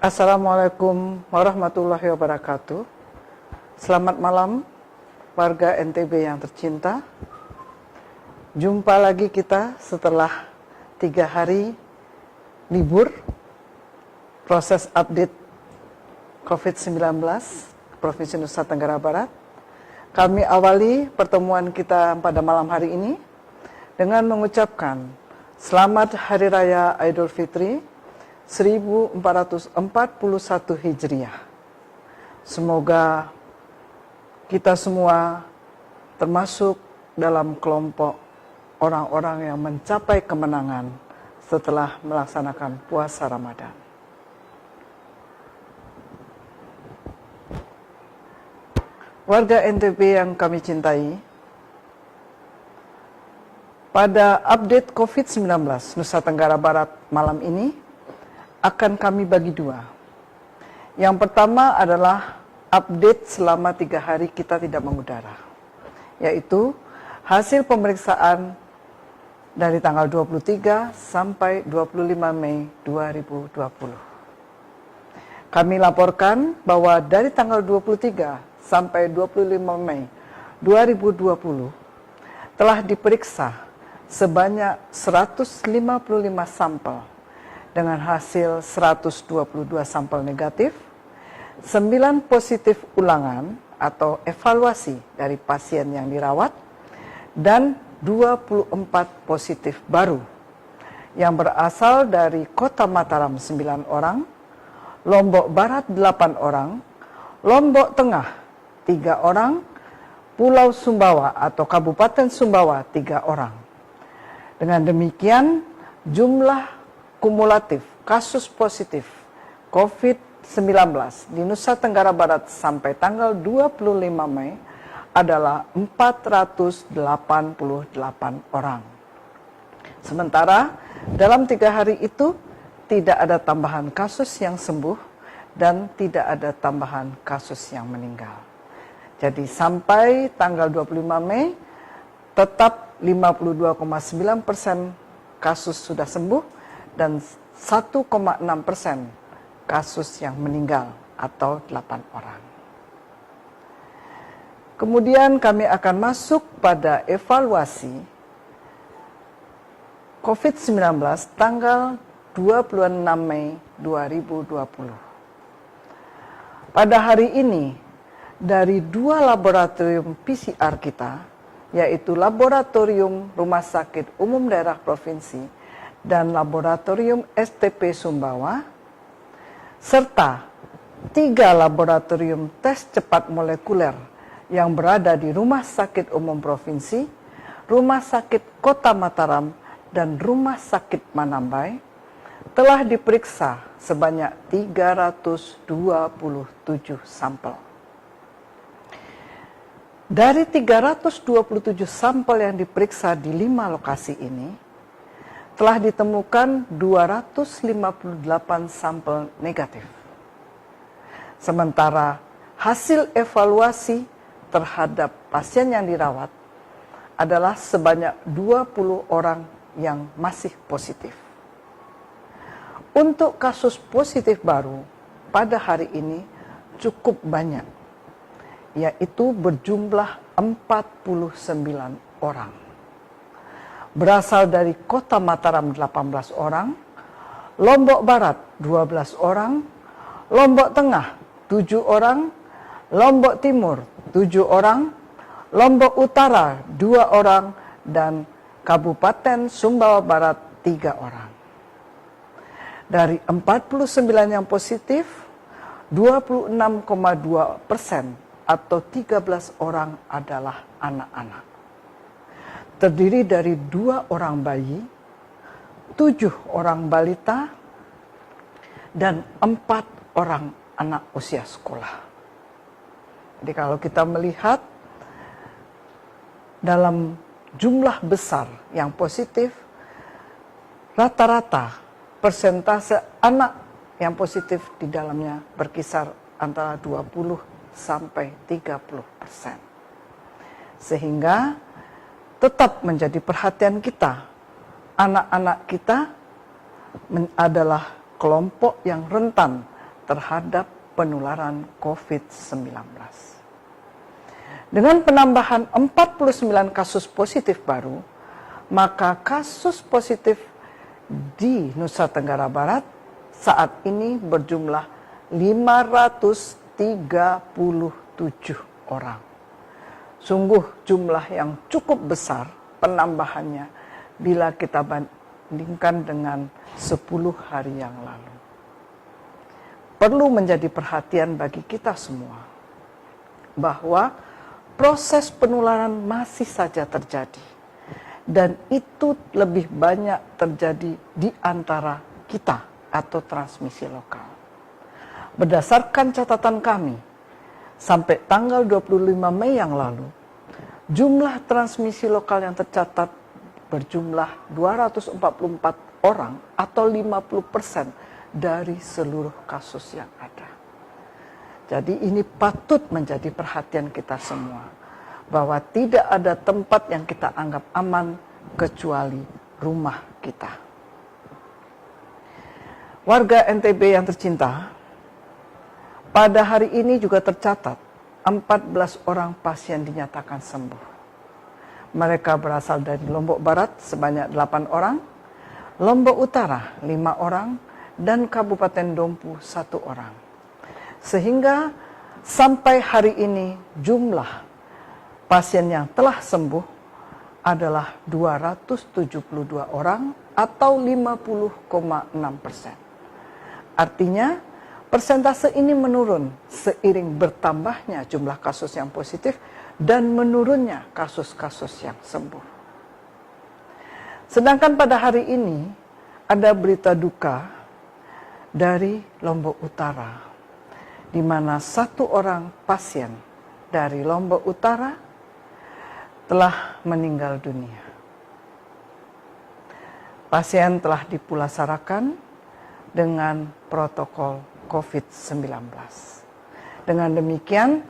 Assalamualaikum warahmatullahi wabarakatuh. Selamat malam warga NTB yang tercinta. Jumpa lagi kita setelah 3 hari libur proses update COVID-19 Provinsi Nusa Tenggara Barat. Kami awali pertemuan kita pada malam hari ini dengan mengucapkan Selamat Hari Raya Idul Fitri 1441 Hijriah. Semoga kita semua termasuk dalam kelompok orang-orang yang mencapai kemenangan setelah melaksanakan puasa Ramadan. Warga NTB yang kami cintai, pada update COVID-19 Nusa Tenggara Barat malam ini akan kami bagi 2. Yang pertama adalah update selama 3 hari kita tidak mengudara, yaitu hasil pemeriksaan dari tanggal 23 sampai 25 Mei 2020. Kami laporkan bahwa dari tanggal 23 sampai 25 Mei 2020 telah diperiksa sebanyak 155 sampel dengan hasil 122 sampel negatif, 9 positif ulangan atau evaluasi dari pasien yang dirawat, dan 24 positif baru yang berasal dari Kota Mataram 9 orang, Lombok Barat 8 orang, Lombok Tengah 3 orang, Pulau Sumbawa atau Kabupaten Sumbawa 3 orang. Dengan demikian, jumlah kumulatif kasus positif COVID-19 di Nusa Tenggara Barat sampai tanggal 25 Mei adalah 488 orang. Sementara dalam 3 hari itu tidak ada tambahan kasus yang sembuh dan tidak ada tambahan kasus yang meninggal. Jadi sampai tanggal 25 Mei tetap 52,9% kasus sudah sembuh dan 1,6% kasus yang meninggal atau 8 orang. Kemudian kami akan masuk pada evaluasi COVID-19 tanggal 26 Mei 2020. Pada hari ini, dari 2 laboratorium PCR kita, yaitu Laboratorium Rumah Sakit Umum Daerah Provinsi dan Laboratorium STP Sumbawa, serta 3 laboratorium tes cepat molekuler yang berada di Rumah Sakit Umum Provinsi, Rumah Sakit Kota Mataram, dan Rumah Sakit Manambai, telah diperiksa sebanyak 327 sampel. Dari 327 sampel yang diperiksa di 5 lokasi ini, telah ditemukan 258 sampel negatif. Sementara hasil evaluasi terhadap pasien yang dirawat adalah sebanyak 20 orang yang masih positif. Untuk kasus positif baru pada hari ini cukup banyak, yaitu berjumlah 49 orang. Berasal dari Kota Mataram 18 orang, Lombok Barat 12 orang, Lombok Tengah 7 orang, Lombok Timur 7 orang, Lombok Utara 2 orang, dan Kabupaten Sumbawa Barat 3 orang. Dari 49 yang positif, 26,2% atau 13 orang adalah anak-anak. Terdiri dari 2 orang bayi, 7 orang balita, dan 4 orang anak usia sekolah. Jadi kalau kita melihat dalam jumlah besar yang positif, rata-rata persentase anak yang positif di dalamnya berkisar antara 20 sampai 30%. Sehingga tetap menjadi perhatian kita. Anak-anak kita adalah kelompok yang rentan terhadap penularan COVID-19. Dengan penambahan 49 kasus positif baru, maka kasus positif di Nusa Tenggara Barat saat ini berjumlah 537 orang. Sungguh jumlah yang cukup besar penambahannya bila kita bandingkan dengan 10 hari yang lalu. Perlu menjadi perhatian bagi kita semua bahwa proses penularan masih saja terjadi, dan itu lebih banyak terjadi di antara kita atau transmisi lokal. Berdasarkan catatan kami, sampai tanggal 25 Mei yang lalu, jumlah transmisi lokal yang tercatat berjumlah 244 orang atau 50% dari seluruh kasus yang ada. Jadi ini patut menjadi perhatian kita semua, bahwa tidak ada tempat yang kita anggap aman kecuali rumah kita. Warga NTB yang tercinta, pada hari ini juga tercatat 14 orang pasien dinyatakan sembuh. Mereka berasal dari Lombok Barat sebanyak 8 orang, Lombok Utara 5 orang, dan Kabupaten Dompu 1 orang. Sehingga sampai hari ini jumlah pasien yang telah sembuh adalah 272 orang atau 50,6%. Artinya persentase ini menurun seiring bertambahnya jumlah kasus yang positif dan menurunnya kasus-kasus yang sembuh. Sedangkan pada hari ini ada berita duka dari Lombok Utara, di mana 1 orang pasien dari Lombok Utara telah meninggal dunia. Pasien telah dipulasarakan dengan protokol COVID-19. Dengan demikian,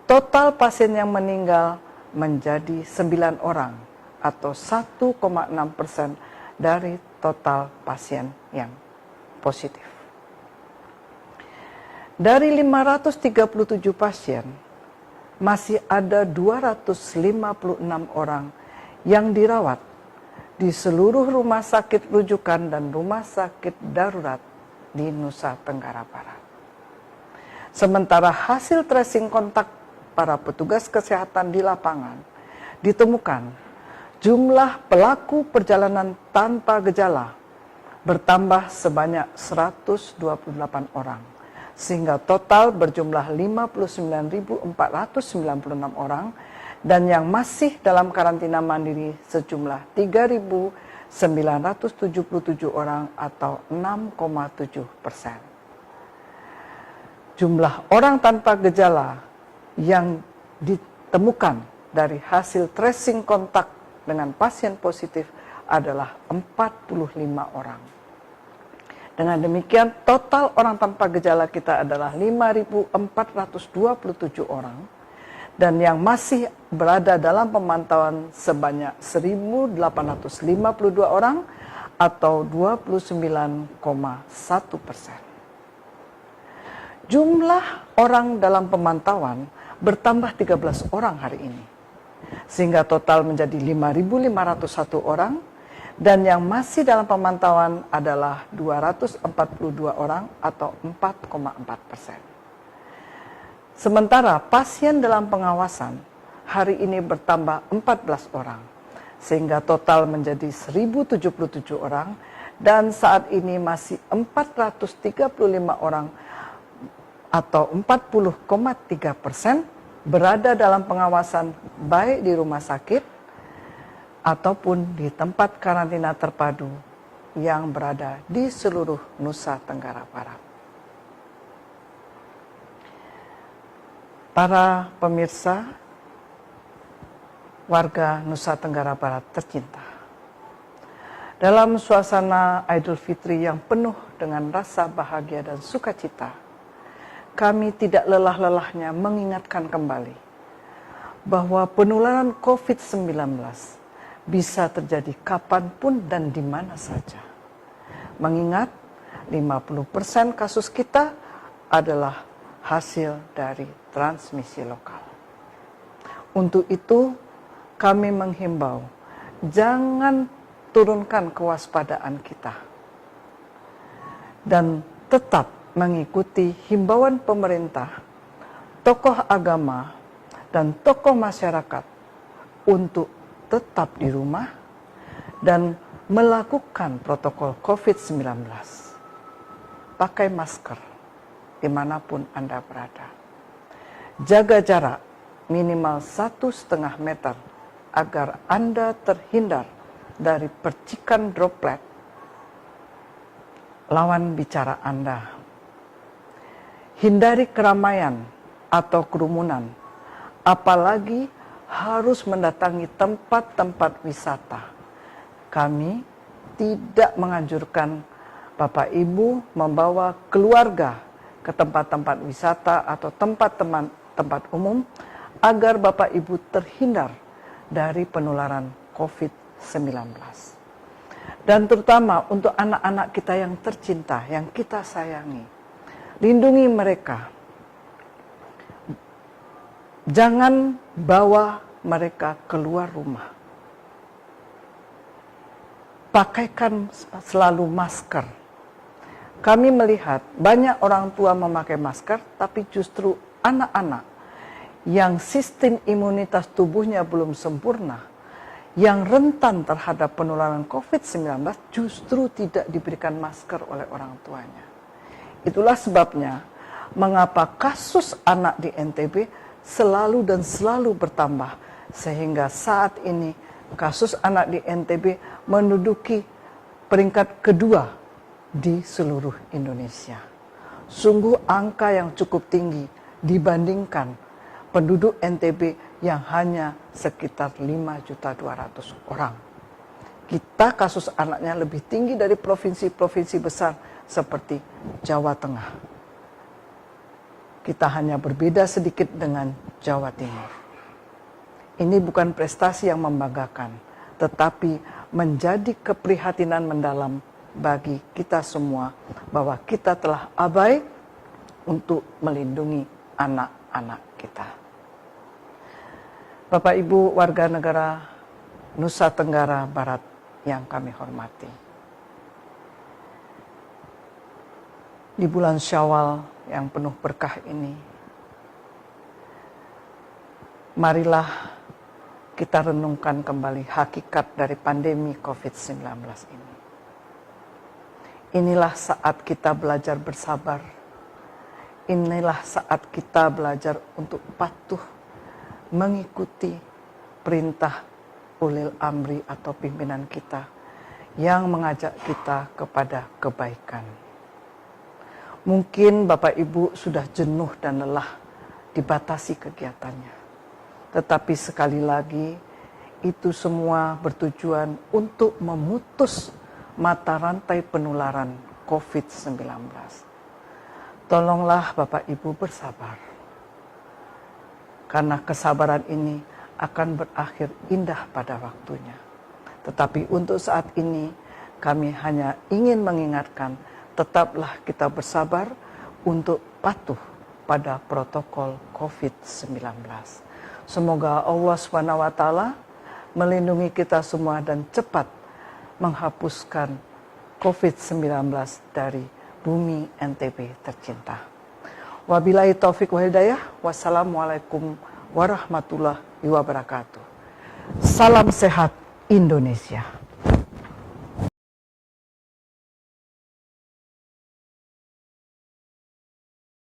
total pasien yang meninggal menjadi 9 orang atau 1,6% dari total pasien yang positif. Dari 537 pasien, masih ada 256 orang yang dirawat di seluruh rumah sakit rujukan dan rumah sakit darurat di Nusa Tenggara Barat. Sementara hasil tracing kontak para petugas kesehatan di lapangan ditemukan jumlah pelaku perjalanan tanpa gejala bertambah sebanyak 128 orang, sehingga total berjumlah 59.496 orang, dan yang masih dalam karantina mandiri sejumlah 3.977 orang atau 6,7%. Jumlah orang tanpa gejala yang ditemukan dari hasil tracing kontak dengan pasien positif adalah 45 orang. Dengan demikian, total orang tanpa gejala kita adalah 5.427 orang, dan yang masih berada dalam pemantauan sebanyak 1.852 orang atau 29,1%. Jumlah orang dalam pemantauan bertambah 13 orang hari ini, sehingga total menjadi 5.501 orang, dan yang masih dalam pemantauan adalah 242 orang atau 4,4%. Sementara pasien dalam pengawasan hari ini bertambah 14 orang, sehingga total menjadi 1.077 orang, dan saat ini masih 435 orang atau 40,3% berada dalam pengawasan baik di rumah sakit ataupun di tempat karantina terpadu yang berada di seluruh Nusa Tenggara Barat. Para pemirsa, warga Nusa Tenggara Barat tercinta, dalam suasana Idul Fitri yang penuh dengan rasa bahagia dan sukacita, kami tidak lelah-lelahnya mengingatkan kembali bahwa penularan COVID-19 bisa terjadi kapanpun dan di mana saja. Mengingat 50% kasus kita adalah hasil dari transmisi lokal. Untuk itu, kami menghimbau, jangan turunkan kewaspadaan kita dan tetap mengikuti himbauan pemerintah, tokoh agama, dan tokoh masyarakat untuk tetap di rumah dan melakukan protokol COVID-19. Pakai masker dimanapun Anda berada. Jaga jarak minimal 1,5 meter agar Anda terhindar dari percikan droplet lawan bicara Anda. Hindari keramaian atau kerumunan, apalagi harus mendatangi tempat-tempat wisata. Kami tidak menganjurkan Bapak Ibu membawa keluarga ke tempat-tempat wisata atau tempat umum agar Bapak Ibu terhindar dari penularan COVID-19. Dan terutama untuk anak-anak kita yang tercinta, yang kita sayangi, lindungi mereka. Jangan bawa mereka keluar rumah. Pakaikan selalu masker. Kami melihat banyak orang tua memakai masker, tapi justru anak-anak yang sistem imunitas tubuhnya belum sempurna, yang rentan terhadap penularan COVID-19 justru tidak diberikan masker oleh orang tuanya. Itulah sebabnya mengapa kasus anak di NTB selalu dan selalu bertambah, sehingga saat ini kasus anak di NTB menduduki peringkat kedua di seluruh Indonesia. Sungguh angka yang cukup tinggi dibandingkan penduduk NTB yang hanya sekitar 5.200.000 orang. Kita kasus anaknya lebih tinggi dari provinsi-provinsi besar seperti Jawa Tengah. Kita hanya berbeda sedikit dengan Jawa Timur. Ini bukan prestasi yang membanggakan, tetapi menjadi keprihatinan mendalam bagi kita semua bahwa kita telah abai untuk melindungi anak-anak kita. Bapak Ibu warga negara Nusa Tenggara Barat yang kami hormati. Di bulan Syawal yang penuh berkah ini, marilah kita renungkan kembali hakikat dari pandemi COVID-19 ini. Inilah saat kita belajar bersabar. Inilah saat kita belajar untuk patuh mengikuti perintah ulil amri atau pimpinan kita yang mengajak kita kepada kebaikan. Mungkin Bapak Ibu sudah jenuh dan lelah dibatasi kegiatannya. Tetapi sekali lagi, itu semua bertujuan untuk memutus mata rantai penularan COVID-19. Tolonglah Bapak Ibu bersabar. Karena kesabaran ini akan berakhir indah pada waktunya. Tetapi untuk saat ini, kami hanya ingin mengingatkan, tetaplah kita bersabar untuk patuh pada protokol COVID-19. Semoga Allah SWT melindungi kita semua dan cepat menghapuskan COVID-19 dari bumi NTB tercinta. Wabillahi taufiq wal hidayah. Wassalamualaikum warahmatullahi wabarakatuh. Salam sehat Indonesia.